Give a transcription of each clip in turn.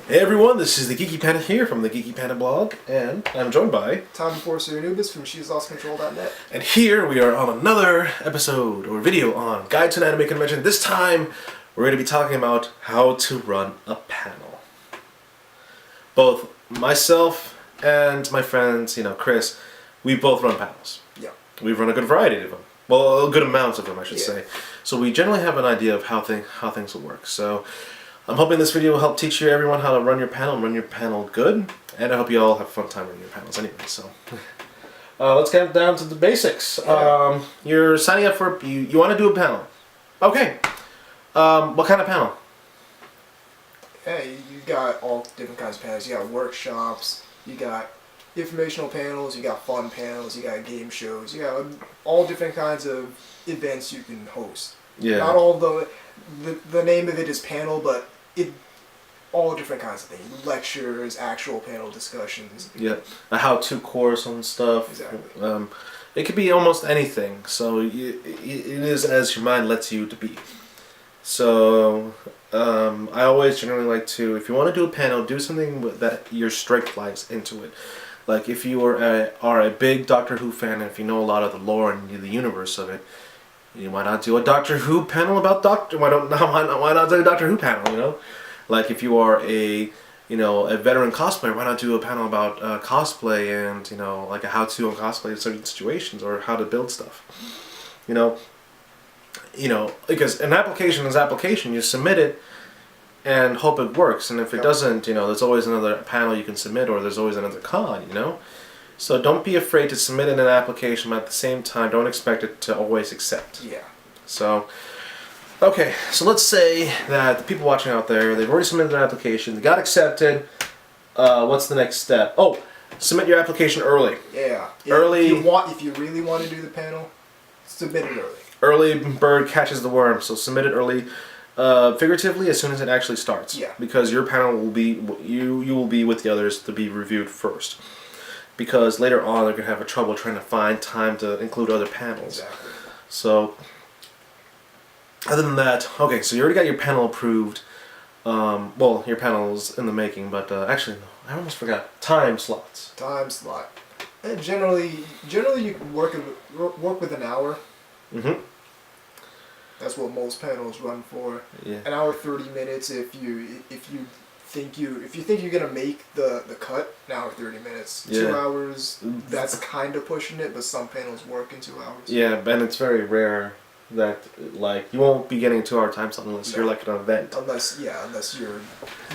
Hey everyone, this is the Geeky Panda here from the Geeky Panda blog, and I'm joined by Tom Enforcer Anubis from She'sLostControl.net. And here we are on another episode or video on Guide to an Anime Convention. This time we're going to be talking about how to run a panel. Both myself and my friends, Chris, we both run panels. Yeah. We've run a good variety of them. Well, a good amount of them, I should say. So we generally have an idea of how things will work. So I'm hoping this video will help teach you everyone how to run your panel good, and I hope you all have a fun time running your panels anyway. So let's get down to the basics. Yeah. You're signing up for you want to do a panel. Okay. What kind of panel? Hey, you got all different kinds of panels. You got workshops, you got informational panels, you got fun panels, you got game shows, you got all different kinds of events you can host. Yeah. Not all the name of it is panel, but all different kinds of things. Lectures, actual panel discussions. Yeah. A how-to course on stuff. Exactly. It could be almost anything. So it is as your mind lets you to be. So I always generally like to, if you want to do a panel, do something that your strength lies into it. Like if you are a big Doctor Who fan, and if you know a lot of the lore and the universe of it, why not do a Doctor Who panel about why not do a Doctor Who panel? Like if you are a veteran cosplayer, why not do a panel about cosplay and like a how-to on cosplay in certain situations or how to build stuff. Because an application is application. You submit it and hope it works. And if it doesn't, there's always another panel you can submit, or there's always another con. So don't be afraid to submit in an application, but at the same time, don't expect it to always accept. Yeah. So, okay, so let's say that the people watching out there, they've already submitted their application, they got accepted. What's the next step? Oh, submit your application early. Yeah. Early. If you really want to do the panel, submit it early. Early bird catches the worm, so submit it early. Figuratively, as soon as it actually starts. Yeah. Because your panel will be, you will be with the others to be reviewed first. Because later on they're going to have trouble trying to find time to include other panels. Exactly. So, other than that, okay, so you already got your panel approved. Well, your panel's in the making, but actually, I almost forgot. Time slots. Time slot. And generally you can work with an hour. Mm-hmm. That's what most panels run for. Yeah. An hour 30 minutes if you think you're gonna make the cut. An hour 30 minutes. Yeah. 2 hours. That's kind of pushing it, but some panels work in 2 hours. Yeah, and it's very rare that you won't be getting a 2-hour time slot unless you're like an event. Unless you're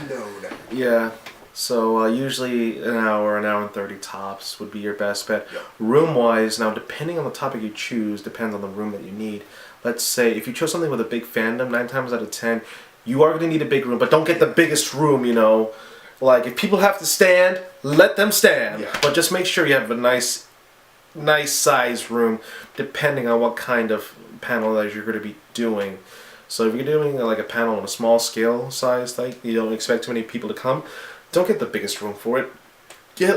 known. Yeah. So usually an hour and 30 tops would be your best bet. Yep. Room-wise, now depending on the topic you choose, depends on the room that you need. Let's say if you chose something with a big fandom, 9 times out of 10, you are going to need a big room, but don't get the biggest room, Like if people have to stand, let them stand. Yeah. But just make sure you have a nice size room, depending on what kind of panel that you're going to be doing. So if you're doing like a panel on a small scale size, like you don't expect too many people to come, don't get the biggest room for it. Get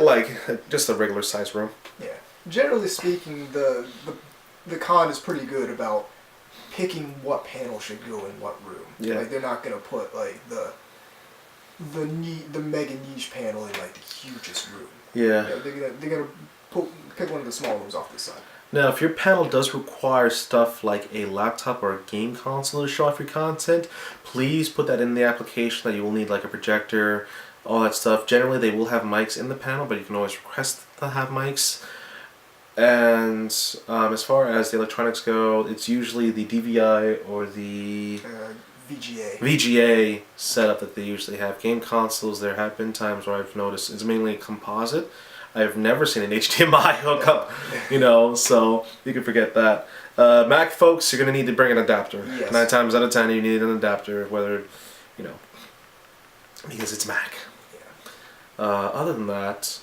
just a regular size room. Yeah. Generally speaking, the con is pretty good about picking what panel should go in what room. Yeah. Like they're not gonna put like the mega niche panel in like the hugest room. Yeah. They're gonna pick one of the small rooms off the side. Now, if your panel does require stuff like a laptop or a game console to show off your content, please put that in the application that you will need like a projector, all that stuff. Generally, they will have mics in the panel, but you can always request to have mics. And as far as the electronics go, it's usually the DVI or the VGA setup that they usually have. Game consoles, there have been times where I've noticed it's mainly a composite. I've never seen an HDMI hookup, so you can forget that. Mac folks, you're going to need to bring an adapter. Yes. 9 times out of 10 you need an adapter, whether, because it's Mac. Yeah. Other than that,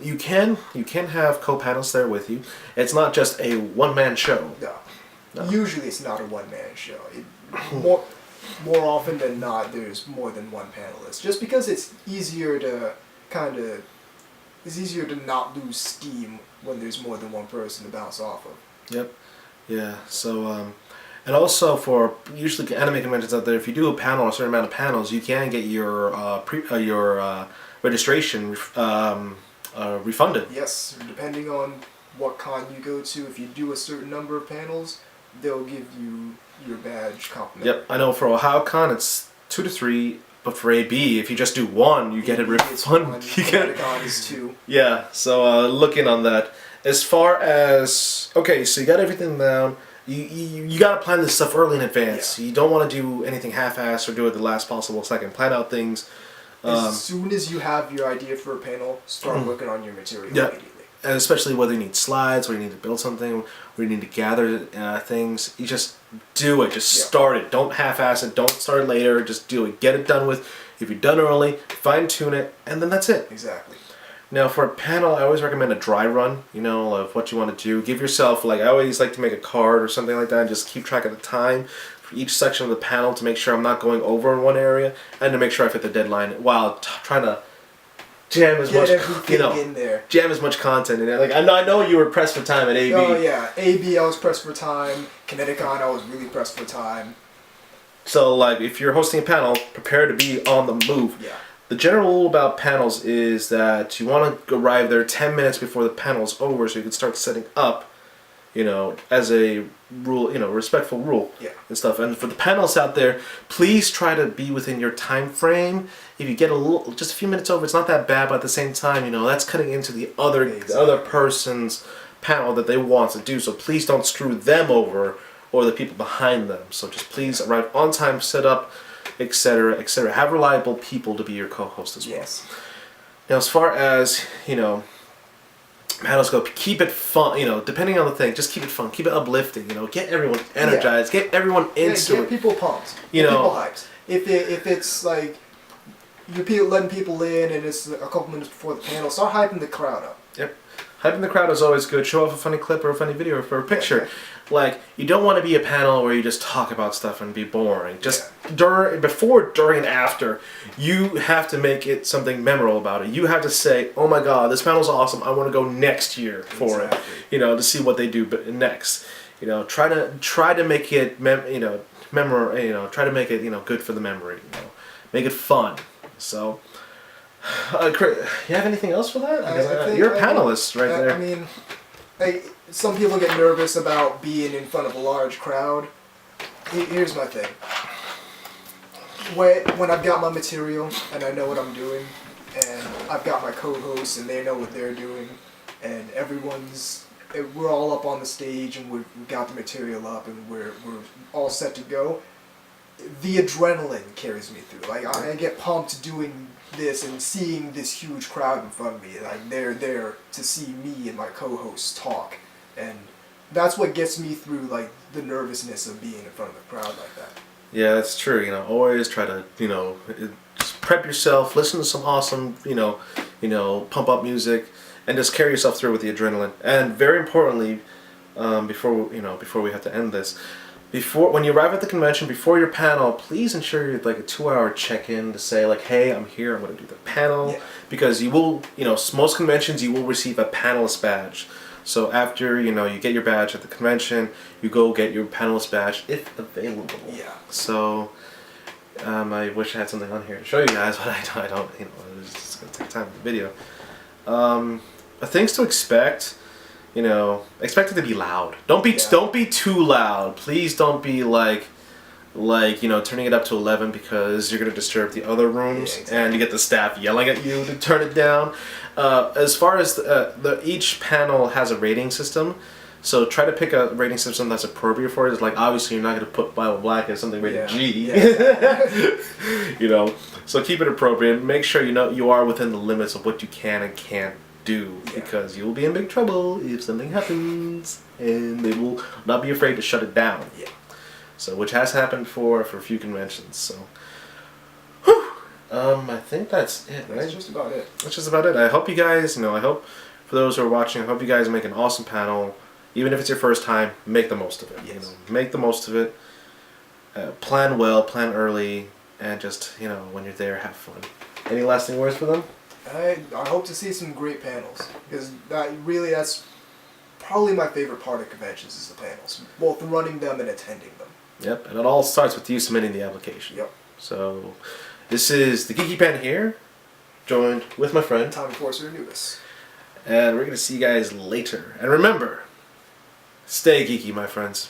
you can have co-panels there with you. It's not just a one-man show. No. Usually it's not a one-man show. More often than not, there's more than one panelist. Just because it's easier to not lose steam when there's more than one person to bounce off of. Yep. Yeah. So And also for usually anime conventions out there, if you do a panel, a certain amount of panels, you can get your registration refunded. Yes, depending on what con you go to, if you do a certain number of panels, they'll give you your badge compliment. Yep, I know for OhioCon it's 2 to 3, but for AB, if you just do one, you get it refunded. You get it. Con is 2. Yeah, so looking on that. As far as okay, so you got everything down. You got to plan this stuff early in advance. Yeah. You don't want to do anything half-assed or do it the last possible second. Plan out things. As soon as you have your idea for a panel, start working on your material immediately. And especially whether you need slides, or you need to build something, or you need to gather things. You just do it. Just start it. Don't half-ass it. Don't start later. Just do it. Get it done with. If you're done early, fine-tune it, and then that's it. Exactly. Now, for a panel, I always recommend a dry run, of what you want to do. Give yourself, I always like to make a card or something like that, and just keep track of the time for each section of the panel to make sure I'm not going over in one area, and to make sure I fit the deadline while trying to jam as much, in there. Jam as much content in it. I know you were pressed for time at AB. Oh, yeah. AB, I was pressed for time. Kineticon, I was really pressed for time. So, if you're hosting a panel, prepare to be on the move. Yeah. The general rule about panels is that you want to arrive there 10 minutes before the panel's over so you can start setting up, as a rule, respectful rule and stuff. And for the panels out there, please try to be within your time frame. If you get just a few minutes over, it's not that bad, but at the same time, that's cutting into the other person's panel that they want to do. So please don't screw them over or the people behind them. So just please arrive on time, set up, etc., etc. Have reliable people to be your co-host as well. Yes. Now, as far as panels go, keep it fun. Depending on the thing, just keep it fun, keep it uplifting. Get everyone energized, get everyone into get it. people pumped, get people hyped. If it's like you're letting people in and it's a couple minutes before the panel, start hyping the crowd up. Yep. Hyping the crowd is always good. Show off a funny clip or a funny video or a picture. You don't want to be a panel where you just talk about stuff and be boring. Just before, during, and after, you have to make it something memorable about it. You have to say, "Oh my God, this panel's awesome! I want to go next year for it." To see what they do next. Try to make it try to make it good for the memory. Make it fun. So. Chris, you have anything else for that? You're a panelist right there. I mean, some people get nervous about being in front of a large crowd. Here's my thing. When I've got my material and I know what I'm doing, and I've got my co-hosts and they know what they're doing, and we're all up on the stage and we've got the material up and we're all set to go, the adrenaline carries me through. I get pumped doing this and seeing this huge crowd in front of me. They're there to see me and my co-hosts talk, and that's what gets me through the nervousness of being in front of a crowd like that. Yeah, that's true. Always try to just prep yourself, listen to some awesome pump up music, and just carry yourself through with the adrenaline. And very importantly, before we have to end this. When you arrive at the convention, before your panel, please ensure you're a 2-hour check-in to say hey, I'm here, I'm going to do the panel. Because you will, most conventions you will receive a panelist badge. So after, you get your badge at the convention, you go get your panelist badge if available. Yeah. So, I wish I had something on here to show you guys, but I don't, it's just going to take time for the video. Things to expect. Expect it to be loud. Don't be too loud. Please don't be turning it up to 11 because you're gonna disturb the other rooms and you get the staff yelling at you to turn it down. As far as each panel has a rating system, so try to pick a rating system that's appropriate for it. It's obviously you're not gonna put Bible Black as something rated G. So keep it appropriate. Make sure you are within the limits of what you can and can't do, because you will be in big trouble if something happens, and they will not be afraid to shut it down. So, which has happened for a few conventions. So, I think that's it. Right? That's just about it. That's just about it. I hope you guys, I hope for those who are watching, I hope you guys make an awesome panel. Even if it's your first time, make the most of it. Make the most of it. Plan well, plan early, and just when you're there, have fun. Any lasting words for them? I hope to see some great panels, because that's probably my favorite part of conventions is the panels, both running them and attending them. Yep, and it all starts with you submitting the application. Yep. So, this is the Geeky Pen here, joined with my friend, Tommy Forcer Anubis. and we're going to see you guys later. And remember, stay geeky, my friends.